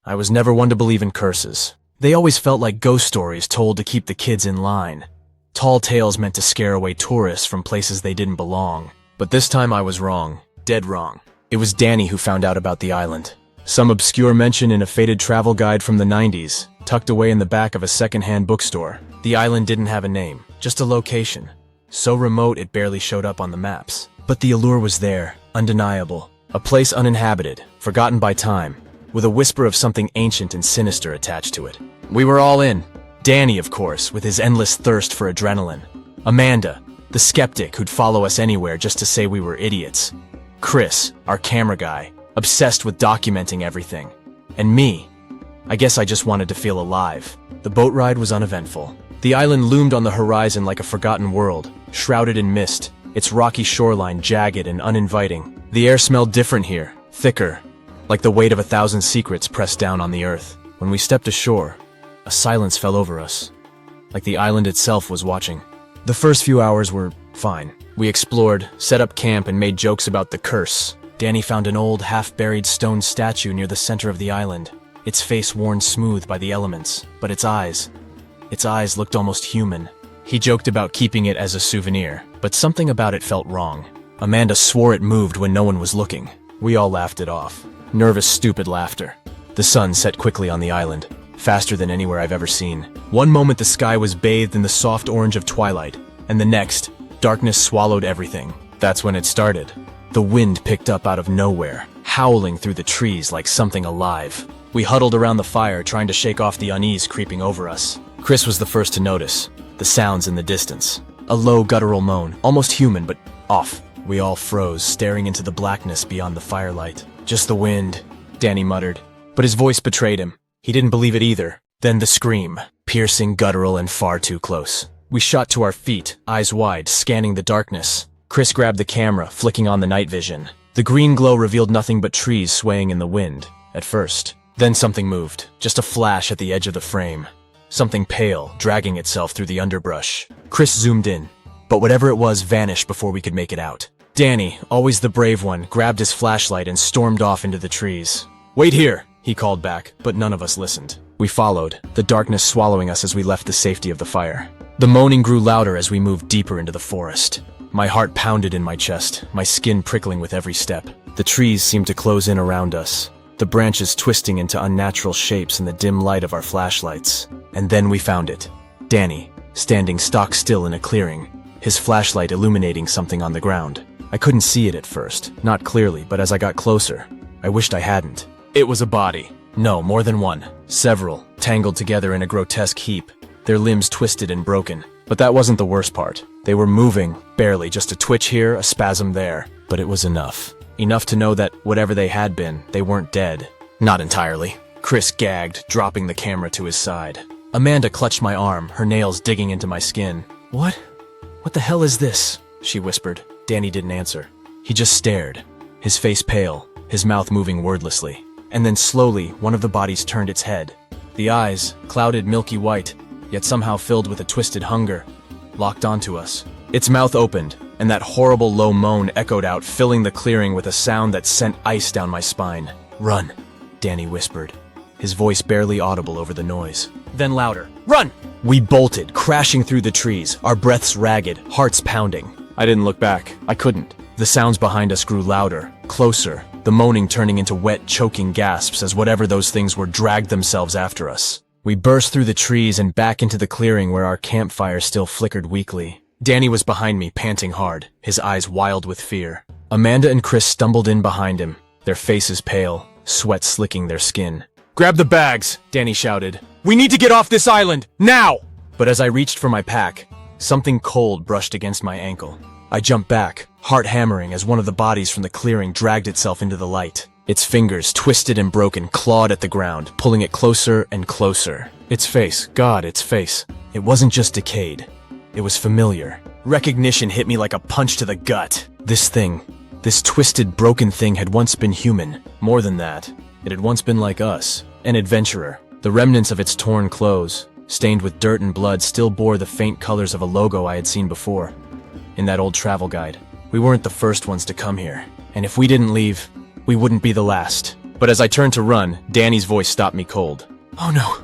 I was never one to believe in curses. They always felt like ghost stories told to keep the kids in line. Tall tales meant to scare away tourists from places they didn't belong. But this time I was wrong. Dead wrong. It was Danny who found out about the island. Some obscure mention in a faded travel guide from the 90s, tucked away in the back of a second-hand bookstore. The island didn't have a name, just a location. So remote it barely showed up on the maps. But the allure was there, undeniable. A place uninhabited, forgotten by time, with a whisper of something ancient and sinister attached to it. We were all in. Danny, of course, with his endless thirst for adrenaline. Amanda, the skeptic who'd follow us anywhere just to say we were idiots. Chris, our camera guy, obsessed with documenting everything. And me. I guess I just wanted to feel alive. The boat ride was uneventful. The island loomed on the horizon like a forgotten world, shrouded in mist, its rocky shoreline jagged and uninviting. The air smelled different here, thicker, like the weight of 1,000 secrets pressed down on the earth. When we stepped ashore, a silence fell over us, like the island itself was watching. The first few hours were fine. We explored, set up camp, and made jokes about the curse. Danny found an old, half-buried stone statue near the center of the island, its face worn smooth by the elements, but its eyes looked almost human. He joked about keeping it as a souvenir, but something about it felt wrong. Amanda swore it moved when no one was looking. We all laughed it off. Nervous, stupid laughter. The sun set quickly on the island, faster than anywhere I've ever seen. One moment the sky was bathed in the soft orange of twilight, and the next, darkness swallowed everything. That's when it started. The wind picked up out of nowhere, howling through the trees like something alive. We huddled around the fire, trying to shake off the unease creeping over us. Chris was the first to notice the sounds in the distance. A low guttural moan, almost human, but off. We all froze, staring into the blackness beyond the firelight. Just the wind, Danny muttered. But his voice betrayed him. He didn't believe it either. Then the scream, piercing, guttural, and far too close. We shot to our feet, eyes wide, scanning the darkness. Chris grabbed the camera, flicking on the night vision. The green glow revealed nothing but trees swaying in the wind, at first. Then something moved, just a flash at the edge of the frame. Something pale, dragging itself through the underbrush. Chris zoomed in, but whatever it was vanished before we could make it out. Danny, always the brave one, grabbed his flashlight and stormed off into the trees. "Wait here," he called back, but none of us listened. We followed, the darkness swallowing us as we left the safety of the fire. The moaning grew louder as we moved deeper into the forest. My heart pounded in my chest, my skin prickling with every step. The trees seemed to close in around us, the branches twisting into unnatural shapes in the dim light of our flashlights. And then we found it. Danny, standing stock still in a clearing, his flashlight illuminating something on the ground. I couldn't see it at first, not clearly, but as I got closer, I wished I hadn't. It was a body. No, more than one. Several, tangled together in a grotesque heap, their limbs twisted and broken. But that wasn't the worst part. They were moving, barely, just a twitch here, a spasm there. But it was enough. Enough to know that whatever they had been, they weren't dead. Not entirely. Chris gagged, dropping the camera to his side. Amanda clutched my arm, her nails digging into my skin. What the hell is this?" she whispered. Danny didn't answer. He just stared, his face pale, his mouth moving wordlessly. And then slowly, one of the bodies turned its head. The eyes, clouded milky white, yet somehow filled with a twisted hunger, locked onto us. Its mouth opened, and that horrible low moan echoed out, filling the clearing with a sound that sent ice down my spine. "Run," Danny whispered, his voice barely audible over the noise. Then louder, "Run!" We bolted, crashing through the trees, our breaths ragged, hearts pounding. I didn't look back. I couldn't. The sounds behind us grew louder, closer, the moaning turning into wet, choking gasps as whatever those things were dragged themselves after us. We burst through the trees and back into the clearing where our campfire still flickered weakly. Danny was behind me, panting hard, his eyes wild with fear. Amanda and Chris stumbled in behind him, their faces pale, sweat slicking their skin. "Grab the bags," Danny shouted. "We need to get off this island, now!" But as I reached for my pack, something cold brushed against my ankle. I jumped back, heart hammering as one of the bodies from the clearing dragged itself into the light. Its fingers, twisted and broken, clawed at the ground, pulling it closer and closer. Its face, God, its face. It wasn't just decayed. It was familiar. Recognition hit me like a punch to the gut. This thing, this twisted, broken thing had once been human. More than that, it had once been like us, an adventurer. The remnants of its torn clothes, stained with dirt and blood, still bore the faint colors of a logo I had seen before. In that old travel guide. We weren't the first ones to come here, and if we didn't leave, we wouldn't be the last. But as I turned to run, Danny's voice stopped me cold. "Oh no.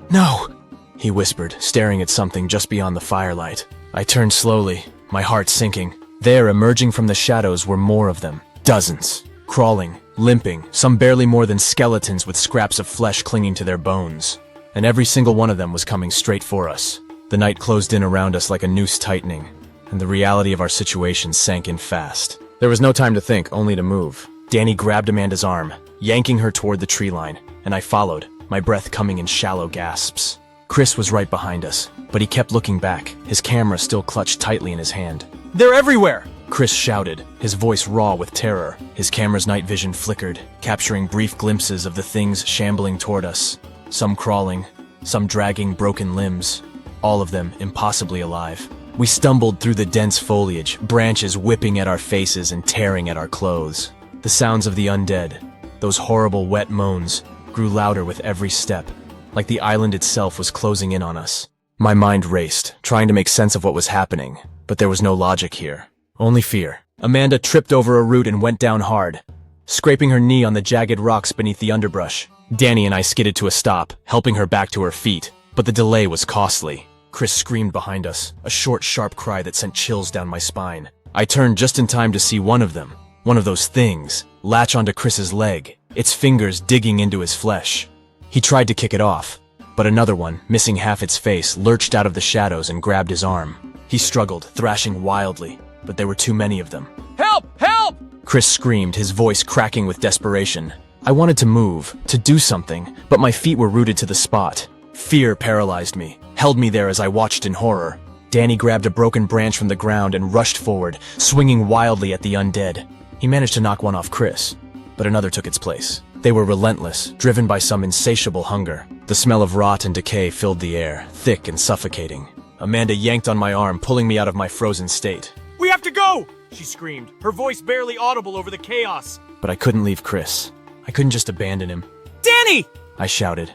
No!" he whispered, staring at something just beyond the firelight. I turned slowly, my heart sinking. There, emerging from the shadows, were more of them. Dozens. Crawling, limping, some barely more than skeletons with scraps of flesh clinging to their bones. And every single one of them was coming straight for us. The night closed in around us like a noose tightening, and the reality of our situation sank in fast. There was no time to think, only to move. Danny grabbed Amanda's arm, yanking her toward the tree line, and I followed, my breath coming in shallow gasps. Chris was right behind us, but he kept looking back, his camera still clutched tightly in his hand. "They're everywhere!" Chris shouted, his voice raw with terror. His camera's night vision flickered, capturing brief glimpses of the things shambling toward us. Some crawling, some dragging broken limbs, all of them impossibly alive. We stumbled through the dense foliage, branches whipping at our faces and tearing at our clothes. The sounds of the undead, those horrible wet moans, grew louder with every step, like the island itself was closing in on us. My mind raced, trying to make sense of what was happening, but there was no logic here. Only fear. Amanda tripped over a root and went down hard, scraping her knee on the jagged rocks beneath the underbrush. Danny and I skidded to a stop, helping her back to her feet, but the delay was costly. Chris screamed behind us, a short, sharp cry that sent chills down my spine. I turned just in time to see one of them, one of those things, latch onto Chris's leg, its fingers digging into his flesh. He tried to kick it off, but another one, missing half its face, lurched out of the shadows and grabbed his arm. He struggled, thrashing wildly, but there were too many of them. "Help! Help!" Chris screamed, his voice cracking with desperation. I wanted to move, to do something, but my feet were rooted to the spot. Fear paralyzed me, held me there as I watched in horror. Danny grabbed a broken branch from the ground and rushed forward, swinging wildly at the undead. He managed to knock one off Chris, but another took its place. They were relentless, driven by some insatiable hunger. The smell of rot and decay filled the air, thick and suffocating. Amanda yanked on my arm, pulling me out of my frozen state. "We have to go!" she screamed, her voice barely audible over the chaos. But I couldn't leave Chris. I couldn't just abandon him. "Danny!" I shouted.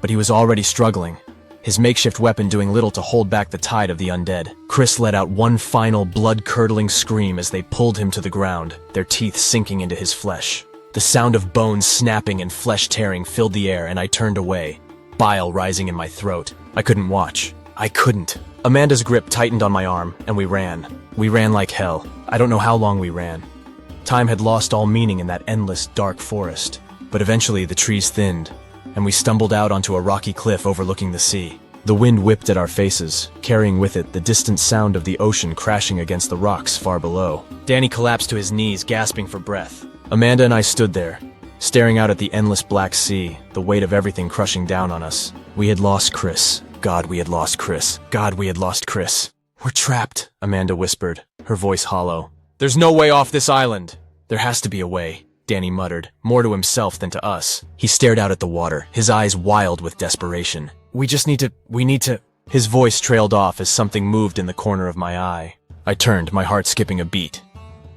But he was already struggling, his makeshift weapon doing little to hold back the tide of the undead. Chris let out one final blood-curdling scream as they pulled him to the ground, their teeth sinking into his flesh. The sound of bones snapping and flesh tearing filled the air, and I turned away, bile rising in my throat. I couldn't watch. I couldn't. Amanda's grip tightened on my arm, and we ran. We ran like hell. I don't know how long we ran. Time had lost all meaning in that endless, dark forest. But eventually the trees thinned, and we stumbled out onto a rocky cliff overlooking the sea. The wind whipped at our faces, carrying with it the distant sound of the ocean crashing against the rocks far below. Danny collapsed to his knees, gasping for breath. Amanda and I stood there, staring out at the endless black sea, the weight of everything crushing down on us. We had lost Chris. God, we had lost Chris. God, we had lost Chris. "We're trapped," Amanda whispered, her voice hollow. "There's no way off this island." "There has to be a way," Danny muttered, more to himself than to us. He stared out at the water, his eyes wild with desperation. We need to... His voice trailed off as something moved in the corner of my eye. I turned, my heart skipping a beat.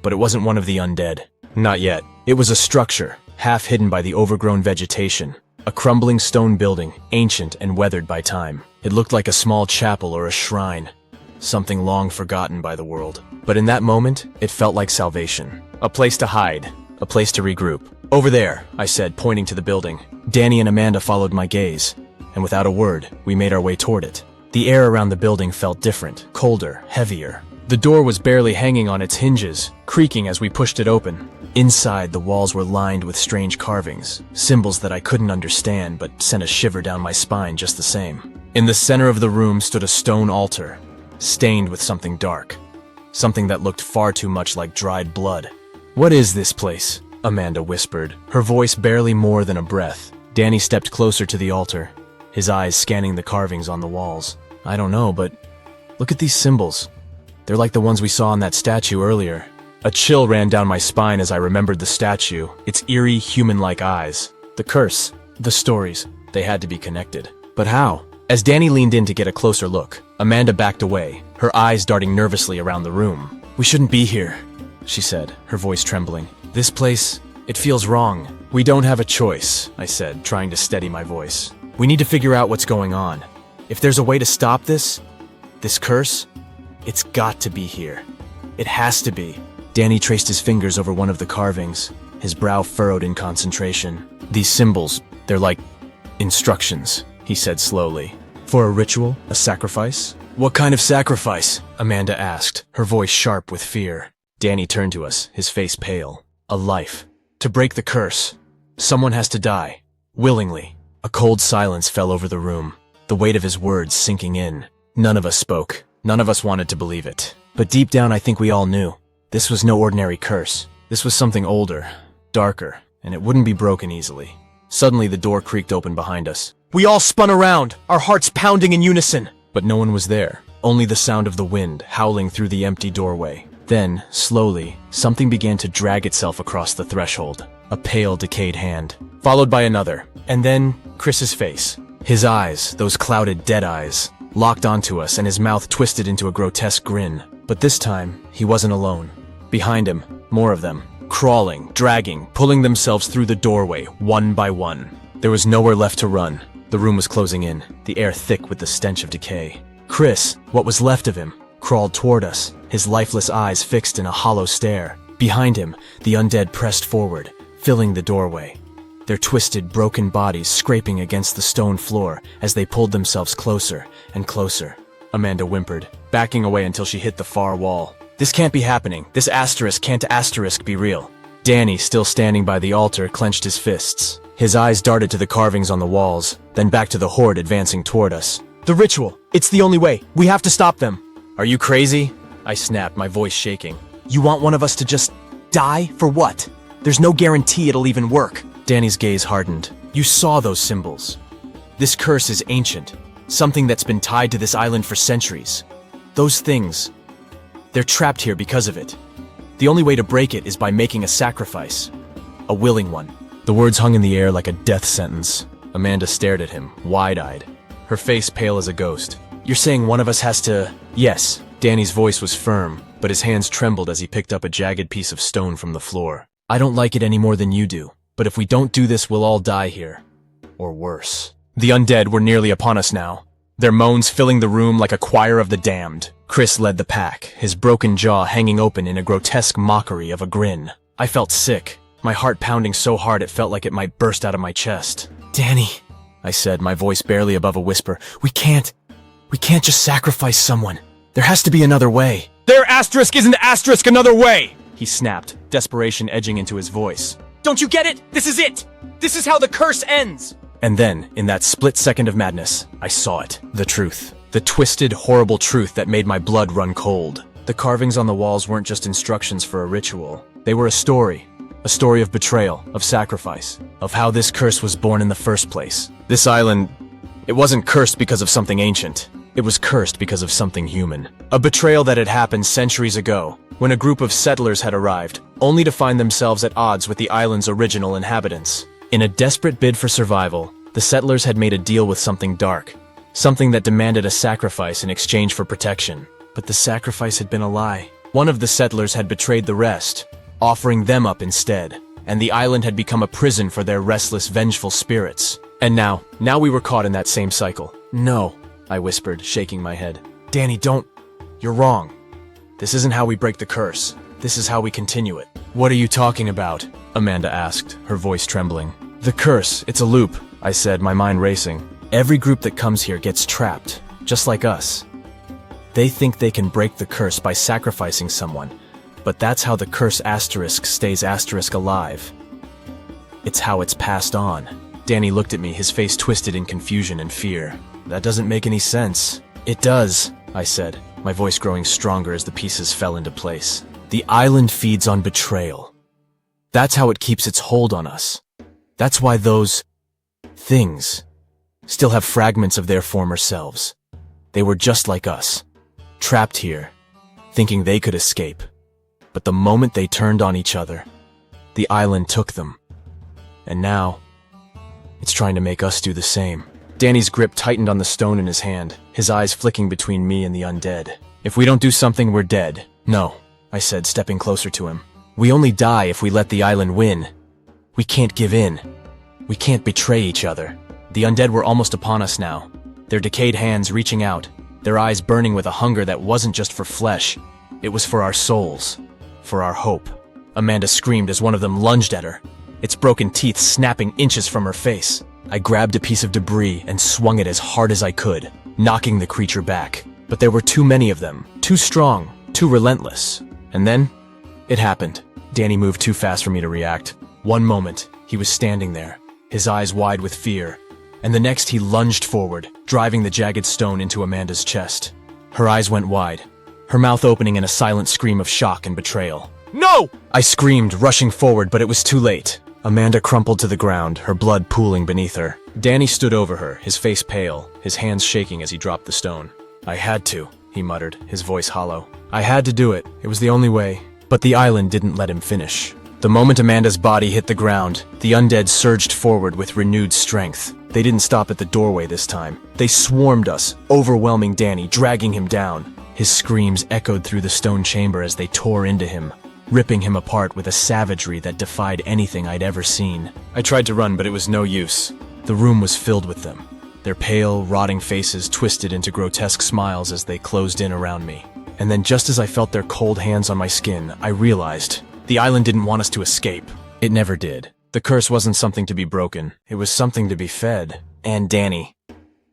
But it wasn't one of the undead. Not yet. It was a structure, half hidden by the overgrown vegetation. A crumbling stone building, ancient and weathered by time. It looked like a small chapel or a shrine, something long forgotten by the world. But in that moment, it felt like salvation. A place to hide, a place to regroup. "Over there," I said, pointing to the building. Danny and Amanda followed my gaze, and without a word, we made our way toward it. The air around the building felt different, colder, heavier. The door was barely hanging on its hinges, creaking as we pushed it open. Inside, the walls were lined with strange carvings, symbols that I couldn't understand but sent a shiver down my spine just the same. In the center of the room stood a stone altar, stained with something dark, something that looked far too much like dried blood. "What is this place?" Amanda whispered, her voice barely more than a breath. Danny stepped closer to the altar, his eyes scanning the carvings on the walls. "I don't know, but look at these symbols. They're like the ones we saw on that statue earlier." A chill ran down my spine as I remembered the statue, its eerie, human-like eyes. The curse, the stories, they had to be connected. But how? As Danny leaned in to get a closer look, Amanda backed away, her eyes darting nervously around the room. "We shouldn't be here," she said, her voice trembling. "This place, it feels wrong." "We don't have a choice," I said, trying to steady my voice. "We need to figure out what's going on. If there's a way to stop this curse, it's got to be here. It has to be." Danny traced his fingers over one of the carvings, his brow furrowed in concentration. "These symbols, they're like instructions," he said slowly. "For a ritual? A sacrifice?" "What kind of sacrifice?" Amanda asked, her voice sharp with fear. Danny turned to us, his face pale. "A life. To break the curse. Someone has to die. Willingly." A cold silence fell over the room, the weight of his words sinking in. None of us spoke. None of us wanted to believe it. But deep down I think we all knew. This was no ordinary curse. This was something older, darker, and it wouldn't be broken easily. Suddenly the door creaked open behind us. We all spun around, our hearts pounding in unison. But no one was there. Only the sound of the wind howling through the empty doorway. Then, slowly, something began to drag itself across the threshold. A pale, decayed hand, followed by another, and then Chris's face. His eyes, those clouded dead eyes, locked onto us and his mouth twisted into a grotesque grin. But this time, he wasn't alone. Behind him, more of them, crawling, dragging, pulling themselves through the doorway, one by one. There was nowhere left to run. The room was closing in, the air thick with the stench of decay. Chris, what was left of him, crawled toward us, his lifeless eyes fixed in a hollow stare. Behind him, the undead pressed forward, filling the doorway, their twisted, broken bodies scraping against the stone floor as they pulled themselves closer and closer. Amanda whimpered, backing away until she hit the far wall. "This can't be happening. This asterisk can't be real." Danny, still standing by the altar, clenched his fists. His eyes darted to the carvings on the walls, then back to the horde advancing toward us. "The ritual! It's the only way! We have to stop them!" "Are you crazy?" I snapped, my voice shaking. "You want one of us to just die? For what? There's no guarantee it'll even work." Danny's gaze hardened. "You saw those symbols. This curse is ancient, something that's been tied to this island for centuries. Those things, they're trapped here because of it. The only way to break it is by making a sacrifice. A willing one." The words hung in the air like a death sentence. Amanda stared at him, wide-eyed, her face pale as a ghost. "You're saying one of us has to—" "Yes." Danny's voice was firm, but his hands trembled as he picked up a jagged piece of stone from the floor. "I don't like it any more than you do, but if we don't do this, we'll all die here. Or worse." The undead were nearly upon us now, their moans filling the room like a choir of the damned. Chris led the pack, his broken jaw hanging open in a grotesque mockery of a grin. I felt sick, my heart pounding so hard it felt like it might burst out of my chest. "Danny," I said, my voice barely above a whisper, We can't just sacrifice someone. There has to be another way." "Their asterisk isn't asterisk another way!" he snapped, desperation edging into his voice. "Don't you get it? This is it! This is how the curse ends!" And then, in that split second of madness, I saw it. The truth. The twisted, horrible truth that made my blood run cold. The carvings on the walls weren't just instructions for a ritual. They were a story of betrayal, of sacrifice, of how this curse was born in the first place. This island, it wasn't cursed because of something ancient. It was cursed because of something human. A betrayal that had happened centuries ago, when a group of settlers had arrived, only to find themselves at odds with the island's original inhabitants. In a desperate bid for survival, the settlers had made a deal with something dark, something that demanded a sacrifice in exchange for protection. But the sacrifice had been a lie. One of the settlers had betrayed the rest, offering them up instead, and the island had become a prison for their restless, vengeful spirits. And now we were caught in that same cycle. "No," I whispered, shaking my head. "Danny, don't. You're wrong. This isn't how we break the curse. This is how we continue it." "What are you talking about?" Amanda asked, her voice trembling. "The curse, it's a loop," I said, my mind racing. "Every group that comes here gets trapped, just like us. They think they can break the curse by sacrificing someone, but that's how the curse asterisk stays asterisk alive. It's how it's passed on." Danny looked at me, his face twisted in confusion and fear. "That doesn't make any sense." "It does," I said, my voice growing stronger as the pieces fell into place. "The island feeds on betrayal. That's how it keeps its hold on us. That's why those things still have fragments of their former selves. They were just like us, trapped here, thinking they could escape. But the moment they turned on each other, the island took them. And now, it's trying to make us do the same." Danny's grip tightened on the stone in his hand, his eyes flicking between me and the undead. "If we don't do something, we're dead." "No," I said, stepping closer to him. "We only die if we let the island win. We can't give in. We can't betray each other." The undead were almost upon us now, their decayed hands reaching out, their eyes burning with a hunger that wasn't just for flesh. It was for our souls, for our hope. Amanda screamed as one of them lunged at her, its broken teeth snapping inches from her face. I grabbed a piece of debris and swung it as hard as I could, knocking the creature back. But there were too many of them, too strong, too relentless. And then, it happened. Danny moved too fast for me to react. One moment, he was standing there, his eyes wide with fear, and the next he lunged forward, driving the jagged stone into Amanda's chest. Her eyes went wide, her mouth opening in a silent scream of shock and betrayal. "No!" I screamed, rushing forward, but it was too late. Amanda crumpled to the ground, her blood pooling beneath her. Danny stood over her, his face pale, his hands shaking as he dropped the stone. "I had to," he muttered, his voice hollow. "I had to do it. It was the only way." But the island didn't let him finish. The moment Amanda's body hit the ground, the undead surged forward with renewed strength. They didn't stop at the doorway this time. They swarmed us, overwhelming Danny, dragging him down. His screams echoed through the stone chamber as they tore into him, ripping him apart with a savagery that defied anything I'd ever seen. I tried to run, but it was no use. The room was filled with them, their pale, rotting faces twisted into grotesque smiles as they closed in around me. And then just as I felt their cold hands on my skin, I realized the island didn't want us to escape. It never did. The curse wasn't something to be broken. It was something to be fed. And Danny.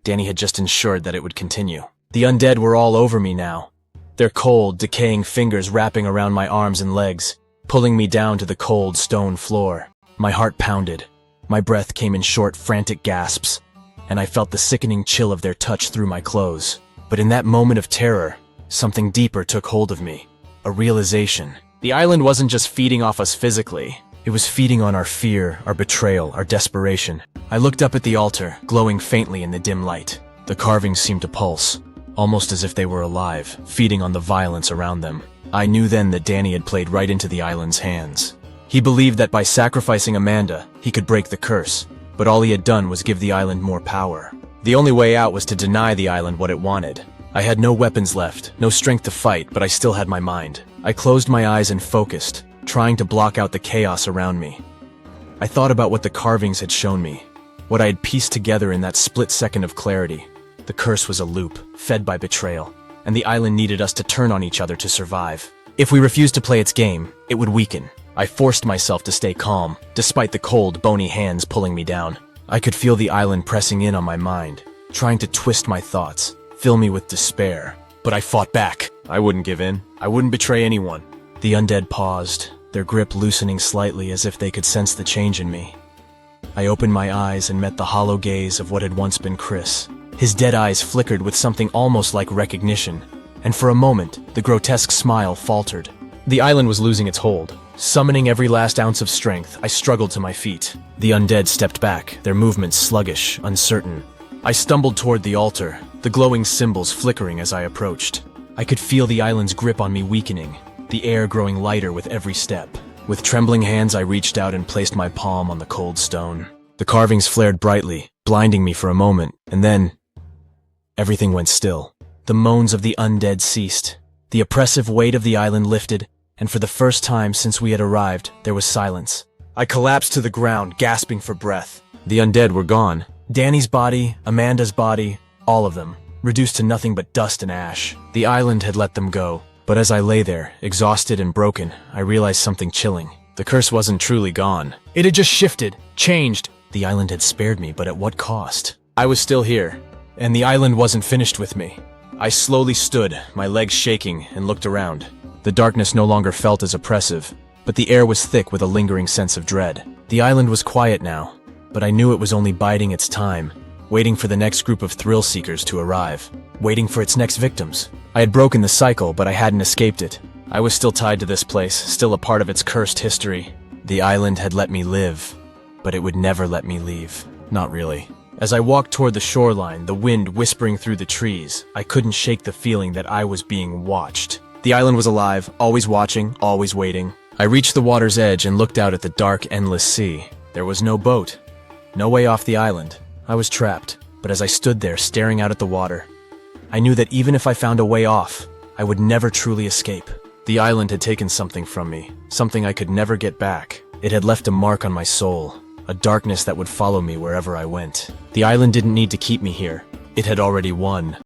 Danny had just ensured that it would continue. The undead were all over me now, their cold, decaying fingers wrapping around my arms and legs, pulling me down to the cold stone floor. My heart pounded. My breath came in short, frantic gasps, and I felt the sickening chill of their touch through my clothes. But in that moment of terror, something deeper took hold of me. A realization. The island wasn't just feeding off us physically. It was feeding on our fear, our betrayal, our desperation. I looked up at the altar, glowing faintly in the dim light. The carvings seemed to pulse, almost as if they were alive, feeding on the violence around them. I knew then that Danny had played right into the island's hands. He believed that by sacrificing Amanda, he could break the curse, but all he had done was give the island more power. The only way out was to deny the island what it wanted. I had no weapons left, no strength to fight, but I still had my mind. I closed my eyes and focused, trying to block out the chaos around me. I thought about what the carvings had shown me, what I had pieced together in that split second of clarity. The curse was a loop, fed by betrayal, and the island needed us to turn on each other to survive. If we refused to play its game, it would weaken. I forced myself to stay calm, despite the cold, bony hands pulling me down. I could feel the island pressing in on my mind, trying to twist my thoughts, fill me with despair. But I fought back. I wouldn't give in. I wouldn't betray anyone. The undead paused, their grip loosening slightly as if they could sense the change in me. I opened my eyes and met the hollow gaze of what had once been Chris. His dead eyes flickered with something almost like recognition, and for a moment, the grotesque smile faltered. The island was losing its hold. Summoning every last ounce of strength, I struggled to my feet. The undead stepped back, their movements sluggish, uncertain. I stumbled toward the altar, the glowing symbols flickering as I approached. I could feel the island's grip on me weakening, the air growing lighter with every step. With trembling hands, I reached out and placed my palm on the cold stone. The carvings flared brightly, blinding me for a moment, and then everything went still. The moans of the undead ceased. The oppressive weight of the island lifted, and for the first time since we had arrived, there was silence. I collapsed to the ground, gasping for breath. The undead were gone. Danny's body, Amanda's body, all of them, reduced to nothing but dust and ash. The island had let them go, but as I lay there, exhausted and broken, I realized something chilling. The curse wasn't truly gone. It had just shifted, changed. The island had spared me, but at what cost? I was still here, and the island wasn't finished with me. I slowly stood, my legs shaking, and looked around. The darkness no longer felt as oppressive, but the air was thick with a lingering sense of dread. The island was quiet now, but I knew it was only biding its time, waiting for the next group of thrill-seekers to arrive, waiting for its next victims. I had broken the cycle, but I hadn't escaped it. I was still tied to this place, still a part of its cursed history. The island had let me live, but it would never let me leave. Not really. As I walked toward the shoreline, the wind whispering through the trees, I couldn't shake the feeling that I was being watched. The island was alive, always watching, always waiting. I reached the water's edge and looked out at the dark, endless sea. There was no boat, no way off the island. I was trapped, but as I stood there staring out at the water, I knew that even if I found a way off, I would never truly escape. The island had taken something from me, something I could never get back. It had left a mark on my soul, a darkness that would follow me wherever I went. The island didn't need to keep me here. It had already won.